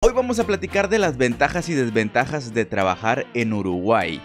Hoy vamos a platicar de las ventajas y desventajas de trabajar en Uruguay.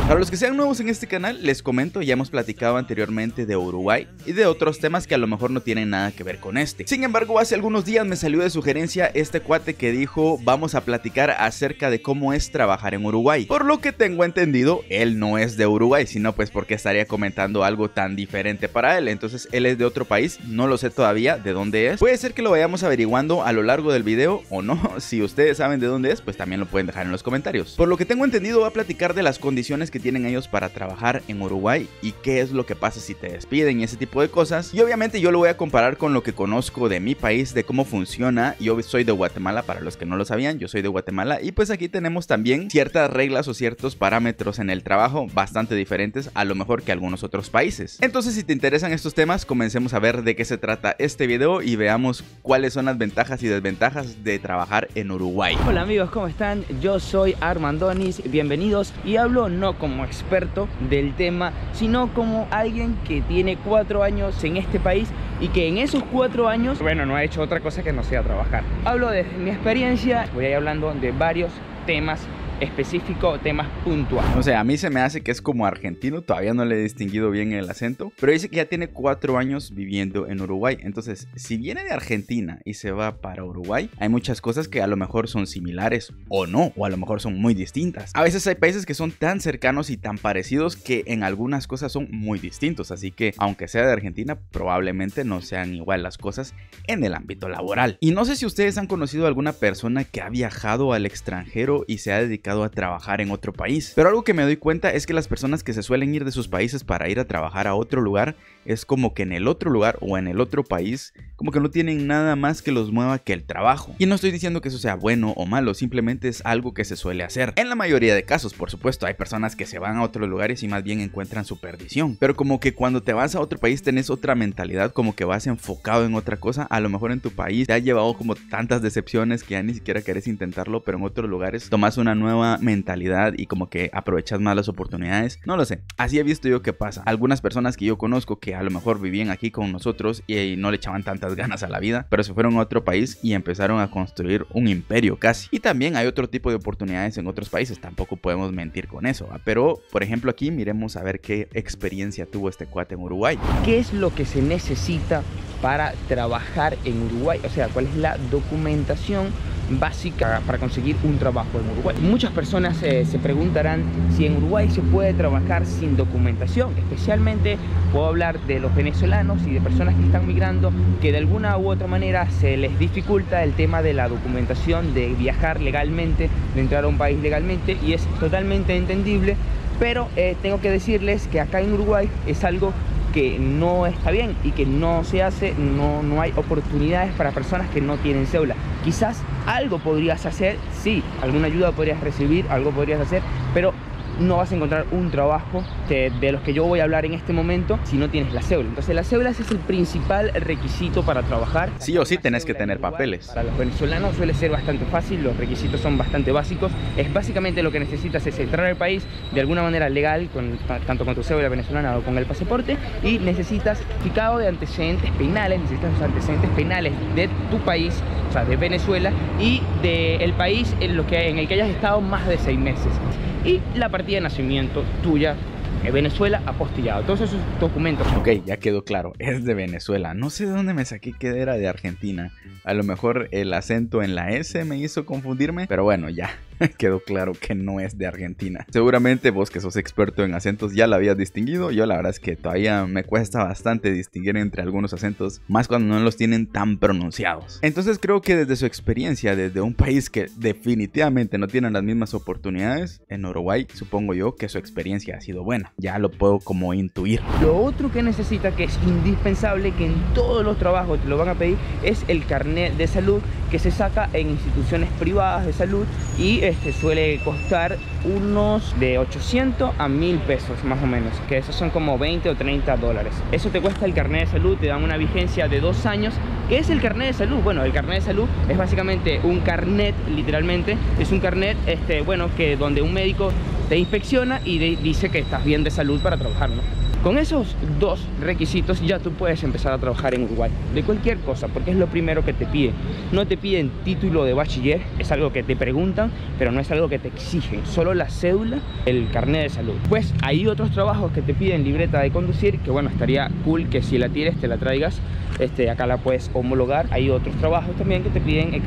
Para los que sean nuevos en este canal, les comento, ya hemos platicado anteriormente de Uruguay y de otros temas que a lo mejor no tienen nada que ver con este. Sin embargo, hace algunos días me salió de sugerencia este cuate que dijo, vamos a platicar acerca de cómo es trabajar en Uruguay. Por lo que tengo entendido, él no es de Uruguay, sino pues porque estaría comentando algo tan diferente para él. Entonces él es de otro país, no lo sé todavía de dónde es. Puede ser que lo vayamos averiguando a lo largo del video o no. Si ustedes saben de dónde es, pues también lo pueden dejar en los comentarios. Por lo que tengo entendido, va a platicar de las condiciones que tienen ellos para trabajar en Uruguay y qué es lo que pasa si te despiden y ese tipo de cosas. Y obviamente yo lo voy a comparar con lo que conozco de mi país, de cómo funciona. Yo soy de Guatemala, para los que no lo sabían, yo soy de Guatemala y pues aquí tenemos también ciertas reglas o ciertos parámetros en el trabajo bastante diferentes a lo mejor que algunos otros países. Entonces, si te interesan estos temas, comencemos a ver de qué se trata este video y veamos cuáles son las ventajas y desventajas de trabajar en Uruguay. Hola amigos, ¿cómo están? Yo soy Armandonis, bienvenidos, y hablo no como experto del tema, sino como alguien que tiene 4 años en este país y que en esos 4 años, bueno, no ha hecho otra cosa que no sea trabajar. Hablo de mi experiencia, voy a ir hablando de varios temas específico, temas puntuales. O sea, a mí se me hace que es como argentino, todavía no le he distinguido bien el acento, pero dice que ya tiene 4 años viviendo en Uruguay. Entonces, si viene de Argentina y se va para Uruguay, hay muchas cosas que a lo mejor son similares o no, o a lo mejor son muy distintas. A veces hay países que son tan cercanos y tan parecidos que en algunas cosas son muy distintos, así que aunque sea de Argentina, probablemente no sean igual las cosas en el ámbito laboral. Y no sé si ustedes han conocido a alguna persona que ha viajado al extranjero y se ha dedicado a trabajar en otro país, pero algo que me doy cuenta es que las personas que se suelen ir de sus países para ir a trabajar a otro lugar, es como que en el otro lugar o en el otro país como que no tienen nada más que los mueva que el trabajo. Y no estoy diciendo que eso sea bueno o malo, simplemente es algo que se suele hacer. En la mayoría de casos, por supuesto, hay personas que se van a otros lugares y más bien encuentran su perdición, pero como que cuando te vas a otro país tenés otra mentalidad, como que vas enfocado en otra cosa. A lo mejor en tu país te ha llevado como tantas decepciones que ya ni siquiera querés intentarlo, pero en otros lugares tomas una nueva mentalidad y como que aprovechas más las oportunidades. No lo sé, así he visto yo que pasa. Algunas personas que yo conozco que a lo mejor vivían aquí con nosotros y no le echaban tantas ganas a la vida, pero se fueron a otro país y empezaron a construir un imperio casi. Y también hay otro tipo de oportunidades en otros países, tampoco podemos mentir con eso, ¿va? Pero por ejemplo aquí miremos a ver qué experiencia tuvo este cuate en Uruguay. ¿Qué es lo que se necesita para trabajar en Uruguay? O sea, ¿cuál es la documentación básica para conseguir un trabajo en Uruguay? Muchas personas se preguntarán si en Uruguay se puede trabajar sin documentación. Especialmente puedo hablar de los venezolanos y de personas que están migrando, que de alguna u otra manera se les dificulta el tema de la documentación, de viajar legalmente, de entrar a un país legalmente, y es totalmente entendible. Pero tengo que decirles que acá en Uruguay es algo que no está bien y que no se hace, no hay oportunidades para personas que no tienen cédula. Quizás algo podrías hacer, sí, alguna ayuda podrías recibir, algo podrías hacer, pero no vas a encontrar un trabajo de los que yo voy a hablar en este momento si no tienes la cédula. Entonces la cédula es el principal requisito para trabajar. Sí o sí tenés que tener papeles. Para los venezolanos suele ser bastante fácil, los requisitos son bastante básicos. Es básicamente lo que necesitas es entrar al país de alguna manera legal, tanto con tu cédula venezolana o con el pasaporte, y necesitas certificado de antecedentes penales, necesitas los antecedentes penales de tu país, o sea, de Venezuela, y del país en el que hayas estado más de 6 meses. Y la partida de nacimiento tuya de Venezuela apostillado, todos esos documentos. Ok, ya quedó claro, es de Venezuela. No sé de dónde me saqué que era de Argentina. A lo mejor el acento en la S me hizo confundirme, pero bueno, ya quedó claro que no es de Argentina. Seguramente vos, que sos experto en acentos, ya lo habías distinguido. Yo la verdad es que todavía me cuesta bastante distinguir entre algunos acentos, más cuando no los tienen tan pronunciados. Entonces creo que desde su experiencia, desde un país que definitivamente no tiene las mismas oportunidades, en Uruguay, supongo yo que su experiencia ha sido buena. Ya lo puedo como intuir. Lo otro que necesita, que es indispensable, que en todos los trabajos te lo van a pedir, es el carnet de salud, que se saca en instituciones privadas de salud y suele costar unos de 800 a 1000 pesos más o menos, que esos son como 20 o 30 dólares. Eso te cuesta el carnet de salud, te dan una vigencia de 2 años. ¿Qué es el carnet de salud? Bueno, el carnet de salud es básicamente un carnet, literalmente, es un carnet, bueno, que donde un médico te inspecciona y dice que estás bien de salud para trabajar, ¿no? Con esos dos requisitos ya tú puedes empezar a trabajar en Uruguay, de cualquier cosa, porque es lo primero que te piden. No te piden título de bachiller, es algo que te preguntan, pero no es algo que te exigen, solo la cédula, el carnet de salud. Pues hay otros trabajos que te piden libreta de conducir, que bueno, estaría cool que si la tienes te la traigas, acá la puedes homologar. Hay otros trabajos también que te piden el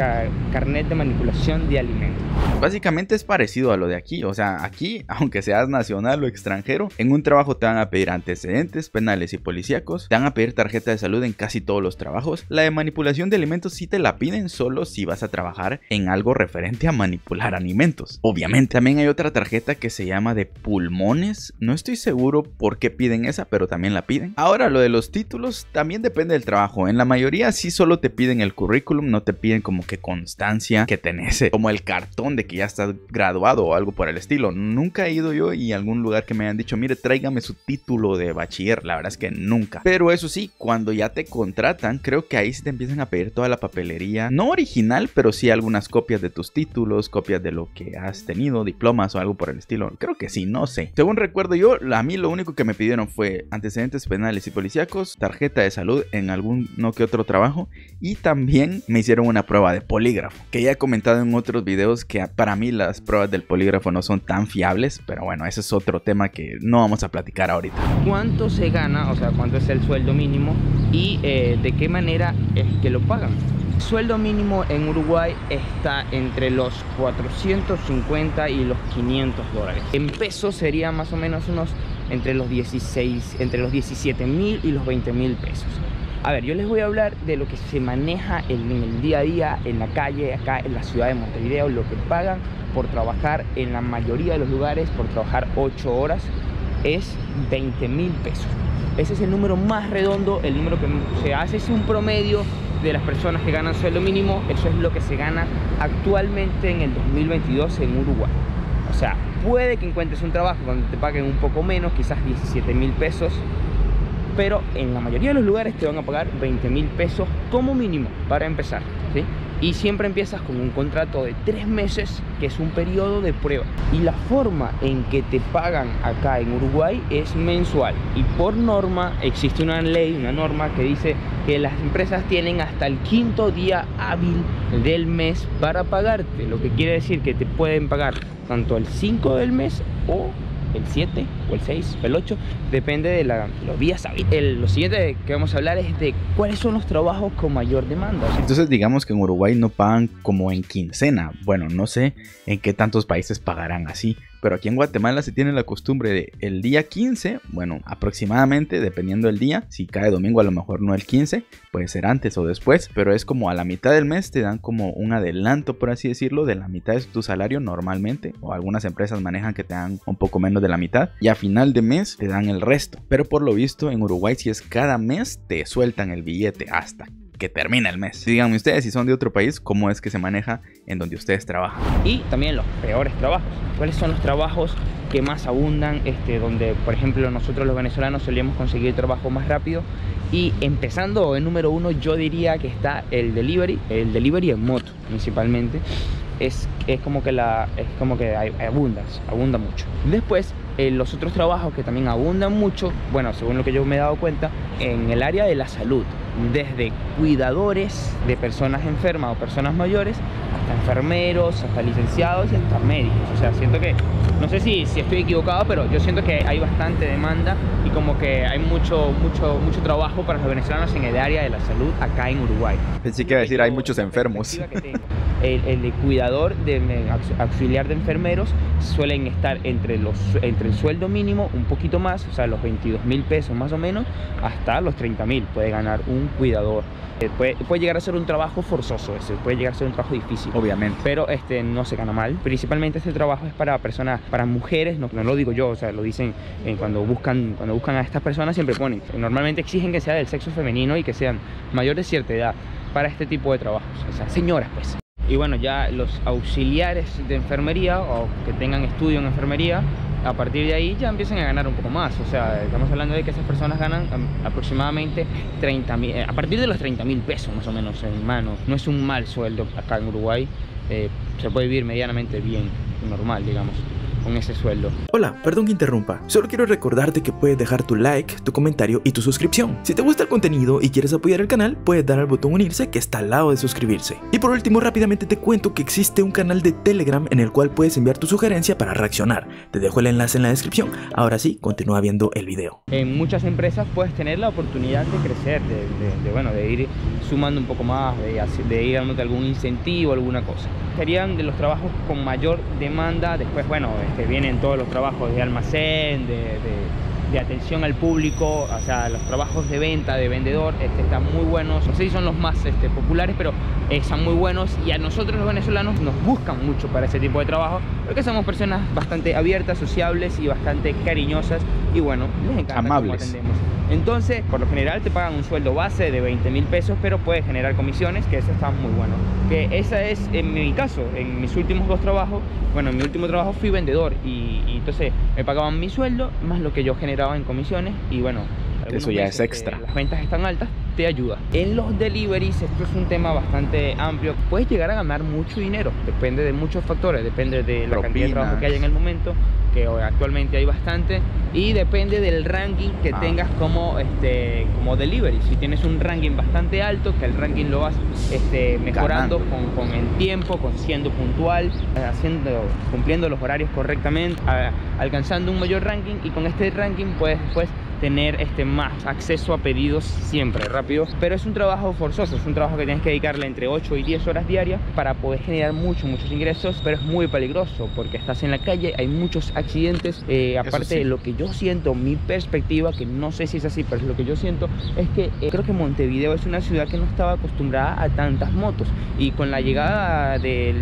carnet de manipulación de alimentos. Básicamente es parecido a lo de aquí, o sea, aquí, aunque seas nacional o extranjero, en un trabajo te van a pedir antecedentes penales y policíacos, te van a pedir tarjeta de salud en casi todos los trabajos. La de manipulación de alimentos sí te la piden solo si vas a trabajar en algo referente a manipular alimentos. Obviamente, también hay otra tarjeta que se llama de pulmones, no estoy seguro por qué piden esa, pero también la piden. Ahora, lo de los títulos también depende del trabajo, en la mayoría sí solo te piden el currículum, no te piden como que constancia que tenés, como el cartón de que ya estás graduado o algo por el estilo. Nunca he ido yo y algún lugar que me hayan dicho, mire, tráigame su título de bachiller, la verdad es que nunca. Pero eso sí, cuando ya te contratan, creo que ahí sí te empiezan a pedir toda la papelería, no original, pero sí algunas copias de tus títulos, copias de lo que has tenido, diplomas o algo por el estilo. Creo que sí, no sé. Según recuerdo yo, a mí lo único que me pidieron fue antecedentes penales y policíacos, tarjeta de salud en alguno que otro trabajo, y también me hicieron una prueba de polígrafo, que ya he comentado en otros videos que para mí las pruebas del polígrafo no son tan fiables, pero bueno, ese es otro tema que no vamos a platicar ahorita. ¿Cuánto se gana? O sea, ¿cuánto es el sueldo mínimo? Y de qué manera es que lo pagan. El sueldo mínimo en Uruguay está entre los 450 y los 500 dólares. En pesos sería más o menos entre los 17.000 y los 20.000 pesos. A ver, yo les voy a hablar de lo que se maneja en el día a día, en la calle, acá en la ciudad de Montevideo, lo que pagan por trabajar en la mayoría de los lugares, por trabajar 8 horas, es 20.000 pesos. Ese es el número más redondo, el número que se hace es un promedio de las personas que ganan sueldo mínimo. Eso es lo que se gana actualmente en el 2022 en Uruguay. O sea, puede que encuentres un trabajo donde te paguen un poco menos, quizás 17.000 pesos, pero en la mayoría de los lugares te van a pagar 20.000 pesos como mínimo para empezar, ¿sí? Y siempre empiezas con un contrato de 3 meses, que es un periodo de prueba. Y la forma en que te pagan acá en Uruguay es mensual. Y por norma existe una ley, una norma que dice que las empresas tienen hasta el 5.º día hábil del mes para pagarte. Lo que quiere decir que te pueden pagar tanto el 5 del mes o el 7 o el 6 o el 8, depende de los días hábiles. Lo siguiente que vamos a hablar es de cuáles son los trabajos con mayor demanda. Entonces digamos que en Uruguay no pagan como en quincena. Bueno, no sé en qué tantos países pagarán así, pero aquí en Guatemala se tiene la costumbre de el día 15, bueno, aproximadamente, dependiendo del día, si cae domingo a lo mejor no el 15, puede ser antes o después, pero es como a la mitad del mes te dan como un adelanto, por así decirlo, de la mitad de tu salario normalmente, o algunas empresas manejan que te dan un poco menos de la mitad, y a final de mes te dan el resto. Pero por lo visto en Uruguay, si es cada mes, te sueltan el billete hasta que termina el mes. Díganme ustedes, si son de otro país, cómo es que se maneja en donde ustedes trabajan. Y también los peores trabajos. ¿Cuáles son los trabajos que más abundan? Donde, por ejemplo, nosotros los venezolanos solíamos conseguir trabajo más rápido. Y empezando en número 1, yo diría que está el delivery en moto principalmente. Es como que abunda mucho. Después, los otros trabajos que también abundan mucho, bueno, según lo que yo me he dado cuenta, en el área de la salud, desde cuidadores de personas enfermas o personas mayores, hasta enfermeros, hasta licenciados y hasta médicos. O sea, siento que, no sé si estoy equivocado, pero yo siento que hay bastante demanda y como que hay mucho trabajo para los venezolanos en el área de la salud acá en Uruguay. Pensé que iba a decir hay muchos enfermos. El de cuidador, auxiliar de enfermeros, suelen estar entre el sueldo mínimo, un poquito más, o sea, los 22.000 pesos más o menos, hasta los 30.000 puede ganar un cuidador. Puede llegar a ser un trabajo forzoso, puede llegar a ser un trabajo difícil, obviamente, pero no se gana mal. Principalmente este trabajo es para personas, para mujeres, no lo digo yo, o sea, lo dicen cuando buscan a estas personas, siempre ponen, normalmente exigen que sea del sexo femenino y que sean mayores de cierta edad para este tipo de trabajos, o sea, señoras pues. Y bueno, ya los auxiliares de enfermería o que tengan estudio en enfermería, a partir de ahí ya empiezan a ganar un poco más. O sea, estamos hablando de que esas personas ganan aproximadamente 30.000, a partir de los 30.000 pesos más o menos en mano. No es un mal sueldo acá en Uruguay, se puede vivir medianamente bien, normal, digamos. con ese sueldo. Hola, perdón que interrumpa. Solo quiero recordarte que puedes dejar tu like, tu comentario y tu suscripción. Si te gusta el contenido y quieres apoyar el canal, puedes dar al botón unirse que está al lado de suscribirse. Y por último, rápidamente te cuento que existe un canal de Telegram en el cual puedes enviar tu sugerencia para reaccionar. Te dejo el enlace en la descripción. Ahora sí, continúa viendo el video. En muchas empresas puedes tener la oportunidad de crecer, de ir sumando un poco más, de ir dándote algún incentivo, alguna cosa. Serían de los trabajos con mayor demanda. Después, bueno, vienen todos los trabajos de almacén, de atención al público, o sea, los trabajos de venta, de vendedor, están muy buenos. No sé si son los más populares, pero están muy buenos, y a nosotros los venezolanos nos buscan mucho para ese tipo de trabajo, porque somos personas bastante abiertas, sociables y bastante cariñosas, y bueno, les encanta amables. cómo atendemos. Entonces, por lo general te pagan un sueldo base de 20.000 pesos, pero puedes generar comisiones, que eso está muy bueno. Que esa es, en mi caso, en mis últimos dos trabajos, bueno, en mi último trabajo fui vendedor, y entonces me pagaban mi sueldo más lo que yo generaba en comisiones, y bueno, eso ya es extra. Las ventas están altas, te ayuda. En los deliveries esto es un tema bastante amplio. Puedes llegar a ganar mucho dinero, depende de muchos factores, depende de la cantidad de trabajo que haya en el momento, que actualmente hay bastante, y depende del ranking que tengas como delivery. Si tienes un ranking bastante alto, que el ranking lo vas mejorando con el tiempo, siendo puntual, cumpliendo los horarios correctamente, alcanzando un mayor ranking, y con este ranking puedes después tener más acceso a pedidos siempre rápido. Pero es un trabajo forzoso, es un trabajo que tienes que dedicarle entre 8 y 10 horas diarias para poder generar muchos ingresos, pero es muy peligroso porque estás en la calle, hay muchos accidentes. Aparte de lo que yo siento, mi perspectiva, que no sé si es así, pero es lo que yo siento, es que creo que Montevideo es una ciudad que no estaba acostumbrada a tantas motos, y con la llegada de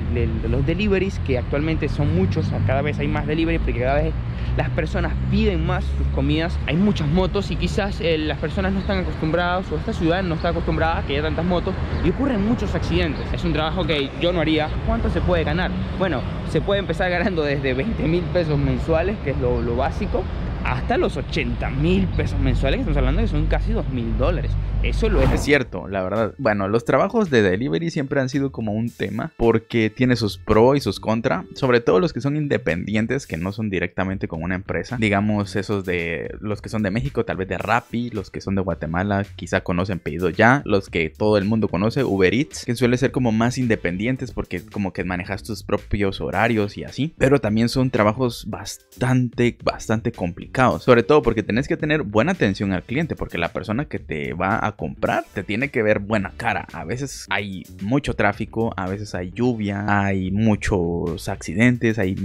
los deliveries, que actualmente son muchos, cada vez hay más delivery porque cada vez las personas piden más sus comidas, hay muchas motos, y quizás las personas no están acostumbradas, o esta ciudad no está acostumbrada a que haya tantas motos, y ocurren muchos accidentes. Es un trabajo que yo no haría. ¿Cuánto se puede ganar? Bueno, se puede empezar ganando desde 20.000 pesos mensuales, que es lo básico, hasta los 80.000 pesos mensuales, que estamos hablando que son casi $2.000. Eso lo es. Es cierto, la verdad. Bueno, los trabajos de delivery siempre han sido como un tema, porque tiene sus pros y sus contras, sobre todo los que son independientes, que no son directamente con una empresa. Digamos, esos de los que son de México, tal vez de Rappi, los que son de Guatemala, quizá conocen Pedido Ya, los que todo el mundo conoce, Uber Eats, que suele ser como más independientes porque como que manejas tus propios horarios y así. Pero también son trabajos bastante complicados, sobre todo porque tenés que tener buena atención al cliente, porque la persona que te va a comprar te tiene que ver buena cara. A veces hay mucho tráfico, a veces hay lluvia, hay muchos accidentes, hay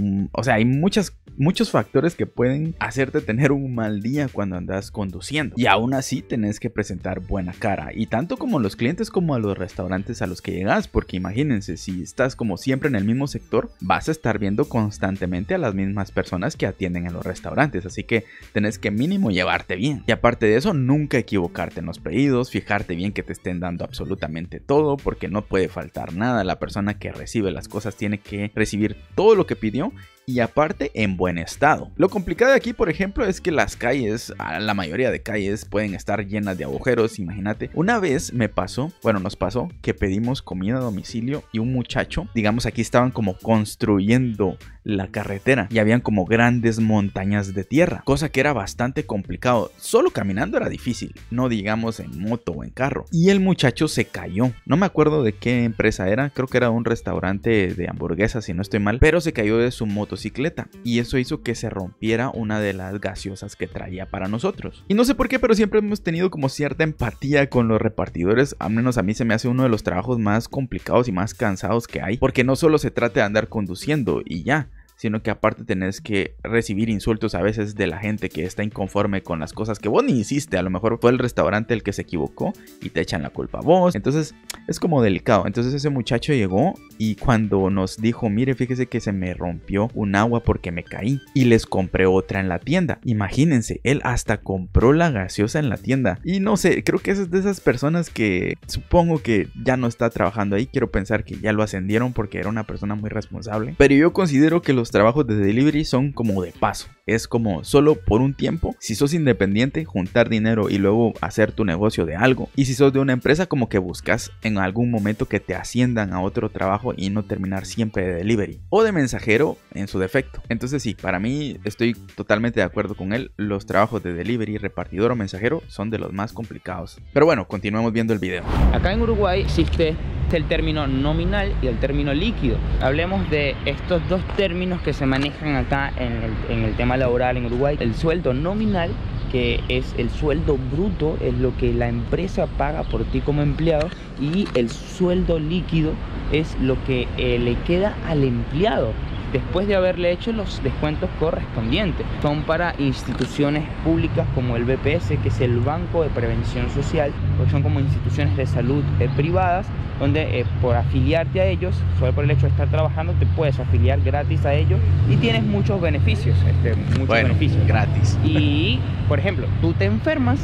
muchos factores que pueden hacerte tener un mal día cuando andas conduciendo, y aún así tenés que presentar buena cara, y tanto como los clientes como a los restaurantes a los que llegas, porque imagínense, si estás como siempre en el mismo sector, vas a estar viendo constantemente a las mismas personas que atienden en los restaurantes, así que tenés que mínimo llevarte bien, y aparte de eso, nunca equivocarte en los pedidos, fijarte bien que te estén dando absolutamente todo, porque no puede faltar nada. La persona que recibe las cosas tiene que recibir todo lo que pidió, y aparte en buen estado. Lo complicado de aquí, por ejemplo, es que las calles, la mayoría de calles pueden estar llenas de agujeros. Imagínate, una vez nos pasó que pedimos comida a domicilio, y un muchacho, digamos, aquí estaban como construyendo la carretera y habían como grandes montañas de tierra, cosa que era bastante complicado. Solo caminando era difícil, no digamos en moto o en carro. Y el muchacho se cayó, no me acuerdo de qué empresa era, creo que era un restaurante de hamburguesas si no estoy mal, pero se cayó de su motocicleta, y eso hizo que se rompiera una de las gaseosas que traía para nosotros. Y no sé por qué, pero siempre hemos tenido como cierta empatía con los repartidores. Al menos a mí se me hace uno de los trabajos más complicados y más cansados que hay, porque no solo se trata de andar conduciendo y ya, sino que aparte tenés que recibir insultos a veces de la gente que está inconforme con las cosas que vos ni hiciste. A lo mejor fue el restaurante el que se equivocó y te echan la culpa a vos. Entonces es como delicado. Entonces ese muchacho llegó y cuando nos dijo, mire, fíjese que se me rompió un agua porque me caí y les compré otra en la tienda. Imagínense, él hasta compró la gaseosa en la tienda. Y no sé, creo que es de esas personas que supongo que ya no está trabajando ahí. Quiero pensar que ya lo ascendieron porque era una persona muy responsable. Pero yo considero que los trabajos de delivery son como de paso. Es como solo por un tiempo. Si sos independiente, juntar dinero y luego hacer tu negocio de algo. Y si sos de una empresa, como que buscas en algún momento que te asciendan a otro trabajo y no terminar siempre de delivery o de mensajero en su defecto. Entonces sí, para mí estoy totalmente de acuerdo con él. Los trabajos de delivery, repartidor o mensajero son de los más complicados. Pero bueno, continuemos viendo el video. Acá en Uruguay existe el término nominal y el término líquido. Hablemos de estos dos términos que se manejan acá en el tema laboral en Uruguay. El sueldo nominal, que es el sueldo bruto, es lo que la empresa paga por ti como empleado, y el sueldo líquido es lo que le queda al empleado después de haberle hecho los descuentos correspondientes. Son para instituciones públicas como el BPS, que es el Banco de Prevención Social, porque son como instituciones de salud privadas, donde por afiliarte a ellos, solo por el hecho de estar trabajando, te puedes afiliar gratis a ellos y tienes muchos beneficios, beneficios gratis. Y, por ejemplo, tú te enfermas,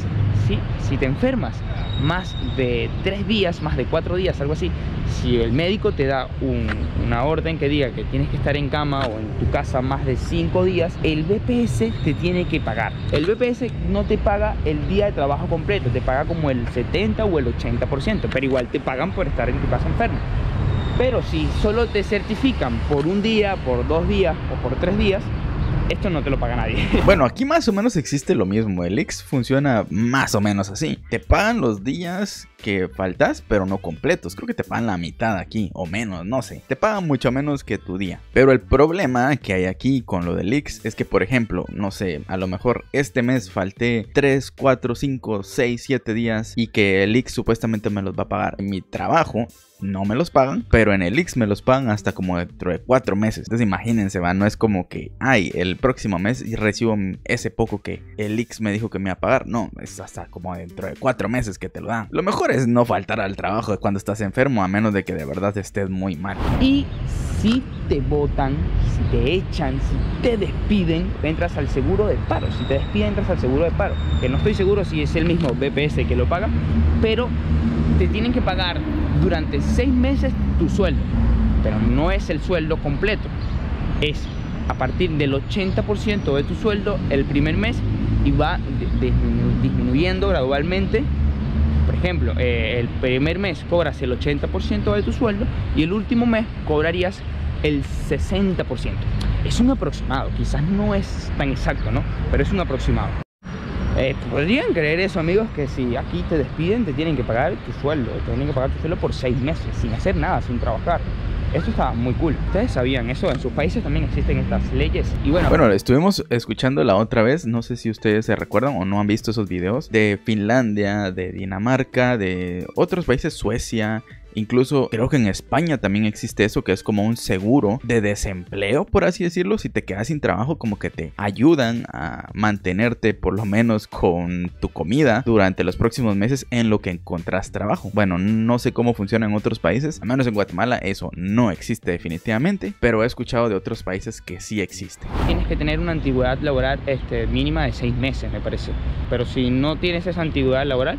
¿sí? Si te enfermas más de 3 días, más de 4 días, algo así, si el médico te da una orden que diga que tienes que estar en cama o en tu casa más de 5 días, el BPS te tiene que pagar. El BPS no te paga el día de trabajo completo, te paga como el 70 o el 80%, pero igual te pagan por estar en tu casa enfermo. Pero si solo te certifican por un día, por 2 días o por 3 días, esto no te lo paga nadie. Bueno, aquí más o menos existe lo mismo. El IX funciona más o menos así. Te pagan los días que faltas, pero no completos. Creo que te pagan la mitad aquí, o menos, no sé. Te pagan mucho menos que tu día. Pero el problema que hay aquí con lo del IX es que, por ejemplo, no sé, a lo mejor este mes falté 3, 4, 5, 6, 7 días y que el IX supuestamente me los va a pagar. En mi trabajo no me los pagan, pero en el IX me los pagan hasta como dentro de 4 meses. Entonces imagínense, va, no es como que, ay, el próximo mes recibo ese poco que el IX me dijo que me iba a pagar. No, es hasta como dentro de 4 meses que te lo dan. Lo mejor es no faltar al trabajo cuando estás enfermo, a menos de que de verdad estés muy mal. Y si te botan, si te echan, si te despiden, entras al seguro de paro. Si te despiden, entras al seguro de paro, que no estoy seguro si es el mismo BPS que lo paga, pero te tienen que pagar durante 6 meses tu sueldo, pero no es el sueldo completo, es a partir del 80% de tu sueldo el primer mes y va disminuyendo gradualmente. Por ejemplo, el primer mes cobras el 80% de tu sueldo y el último mes cobrarías el 60%. Es un aproximado, quizás no es tan exacto, ¿no? Pero es un aproximado. ¿Podrían creer eso, amigos? Que si aquí te despiden, te tienen que pagar tu sueldo. Te tienen que pagar tu sueldo por 6 meses, sin hacer nada, sin trabajar. Esto está muy cool. ¿Ustedes sabían eso? En sus países también existen estas leyes. Y bueno, estuvimos escuchando la otra vez. No sé si ustedes se recuerdan o no han visto esos videos de Finlandia, de Dinamarca, de otros países, Suecia. Incluso creo que en España también existe eso, que es como un seguro de desempleo, por así decirlo. Si te quedas sin trabajo, como que te ayudan a mantenerte por lo menos con tu comida durante los próximos meses en lo que encontrás trabajo. Bueno, no sé cómo funciona en otros países, al menos en Guatemala eso no existe definitivamente, pero he escuchado de otros países que sí existe. Tienes que tener una antigüedad laboral mínima de 6 meses, me parece. Pero si no tienes esa antigüedad laboral,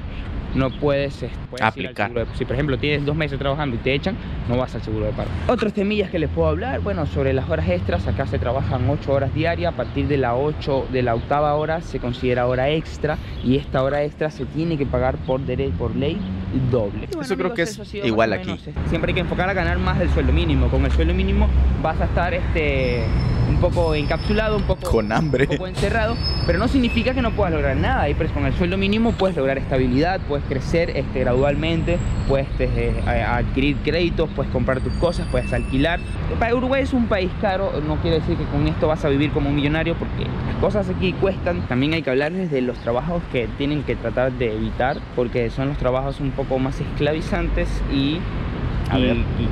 no puedes aplicar. Si por ejemplo tienes 2 meses trabajando y te echan, no vas al seguro de paro. Otros temillas que les puedo hablar, bueno, sobre las horas extras. Acá se trabajan 8 horas diarias. A partir de la 8ª hora se considera hora extra, y esta hora extra se tiene que pagar por ley doble. Bueno, eso creo que es igual aquí. Siempre hay que enfocar a ganar más del sueldo mínimo. Con el sueldo mínimo vas a estar un poco encapsulado, un poco con hambre, un poco encerrado, pero no significa que no puedas lograr nada. Y pues con el sueldo mínimo puedes lograr estabilidad, puedes crecer gradualmente, puedes adquirir créditos, puedes comprar tus cosas, puedes alquilar. Uruguay es un país caro, no quiere decir que con esto vas a vivir como un millonario, porque las cosas aquí cuestan. También hay que hablarles de los trabajos que tienen que tratar de evitar, porque son los trabajos un poco más esclavizantes y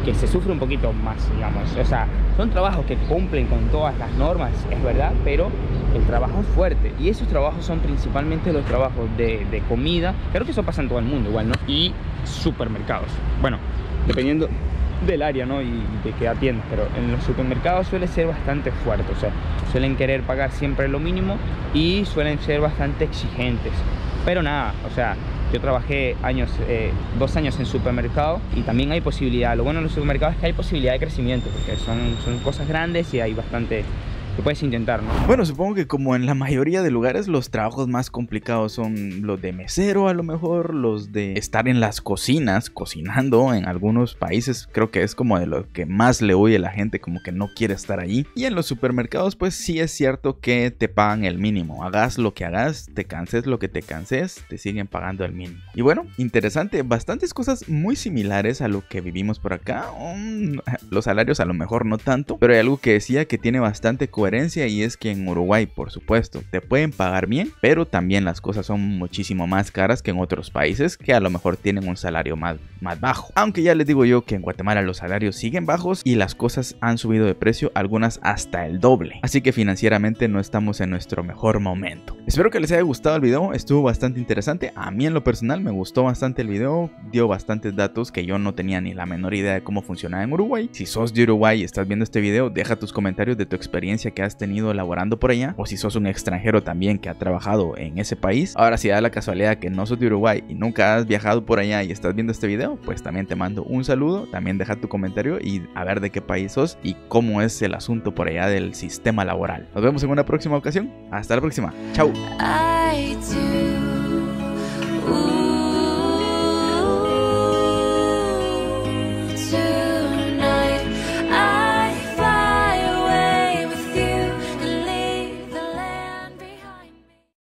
que se sufre un poquito más, digamos. O sea, son trabajos que cumplen con todas las normas, es verdad, pero el trabajo es fuerte, y esos trabajos son principalmente los trabajos de comida. Creo que eso pasa en todo el mundo igual, ¿no? Y supermercados, bueno, dependiendo del área, ¿no? Y de qué atiendes, pero en los supermercados suele ser bastante fuerte. O sea, suelen querer pagar siempre lo mínimo y suelen ser bastante exigentes. Pero nada, o sea, Yo trabajé 2 años en supermercado y también hay posibilidad. Lo bueno de los supermercados es que hay posibilidad de crecimiento, porque son cosas grandes y hay bastante que puedes intentar, ¿no? Bueno, supongo que como en la mayoría de lugares, los trabajos más complicados son los de mesero, a lo mejor, los de estar en las cocinas, cocinando. En algunos países creo que es como de lo que más le huye la gente, como que no quiere estar allí. Y en los supermercados, pues sí es cierto que te pagan el mínimo. Hagas lo que hagas, te canses lo que te canses, te siguen pagando el mínimo. Y bueno, interesante, bastantes cosas muy similares a lo que vivimos por acá. Los salarios a lo mejor no tanto, pero hay algo que decía que tiene bastante coherencia, y es que en Uruguay, por supuesto, te pueden pagar bien, pero también las cosas son muchísimo más caras que en otros países que a lo mejor tienen un salario más bajo. Aunque ya les digo yo que en Guatemala los salarios siguen bajos y las cosas han subido de precio, algunas hasta el doble. Así que financieramente no estamos en nuestro mejor momento. Espero que les haya gustado el video, estuvo bastante interesante. A mí en lo personal me gustó bastante el video, dio bastantes datos que yo no tenía ni la menor idea de cómo funcionaba en Uruguay. Si sos de Uruguay y estás viendo este video, deja tus comentarios de tu experiencia que has tenido elaborando por allá, o si sos un extranjero también que ha trabajado en ese país. Ahora, si da la casualidad que no sos de Uruguay y nunca has viajado por allá y estás viendo este video, pues también te mando un saludo, también deja tu comentario y a ver de qué país sos y cómo es el asunto por allá del sistema laboral. Nos vemos en una próxima ocasión, hasta la próxima, chao.